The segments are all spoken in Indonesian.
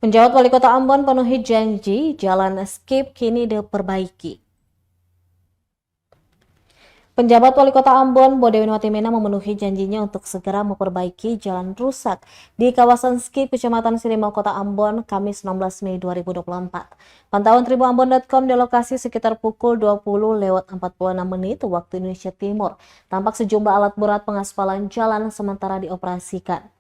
Penjabat Wali Kota Ambon penuhi janji, jalan skip kini diperbaiki. Penjabat Wali Kota Ambon, Bodewi Watimena memenuhi janjinya untuk segera memperbaiki jalan rusak di kawasan skip Kecamatan Sirimau, Kota Ambon, Kamis 16 Mei 2024. Pantauan tribuambon.com di lokasi sekitar pukul 20.46 waktu Indonesia Timur. Tampak sejumlah alat berat pengaspalan jalan sementara dioperasikan.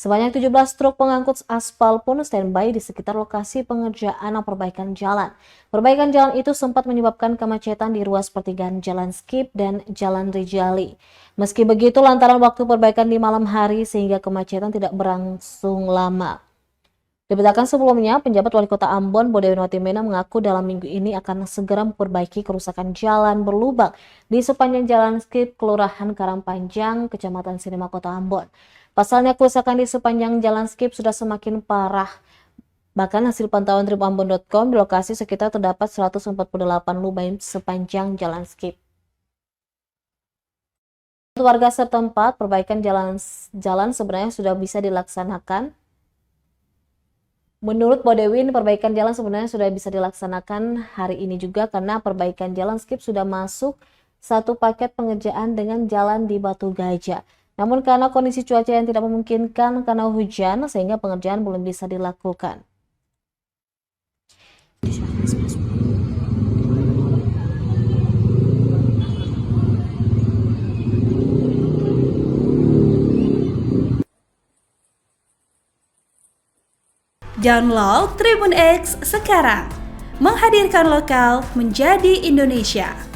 Sebanyak 17 truk pengangkut aspal pun standby di sekitar lokasi pengerjaan perbaikan jalan. Perbaikan jalan itu sempat menyebabkan kemacetan di ruas pertigaan Jalan Skip dan Jalan Rijali. Meski begitu, lantaran waktu perbaikan di malam hari sehingga kemacetan tidak berlangsung lama. Diberitakan sebelumnya, penjabat Wali Kota Ambon, Bodewi Watimena mengaku dalam minggu ini akan segera memperbaiki kerusakan jalan berlubang di sepanjang Jalan Skip, Kelurahan Karangpanjang, Kecamatan Sirimau, Kota Ambon. Pasalnya kerusakan di sepanjang Jalan Skip sudah semakin parah. Bahkan hasil pantauan tribuambon.com di lokasi sekitar terdapat 148 lubang sepanjang Jalan Skip. Untuk warga setempat, perbaikan jalan sebenarnya sudah bisa dilaksanakan. Menurut Bodewi, perbaikan jalan sebenarnya sudah bisa dilaksanakan hari ini juga karena perbaikan Jalan Skip sudah masuk satu paket pengerjaan dengan jalan di Batu Gajah. Namun karena kondisi cuaca yang tidak memungkinkan karena hujan, sehingga pengerjaan belum bisa dilakukan. Download Tribun X sekarang, menghadirkan lokal menjadi Indonesia.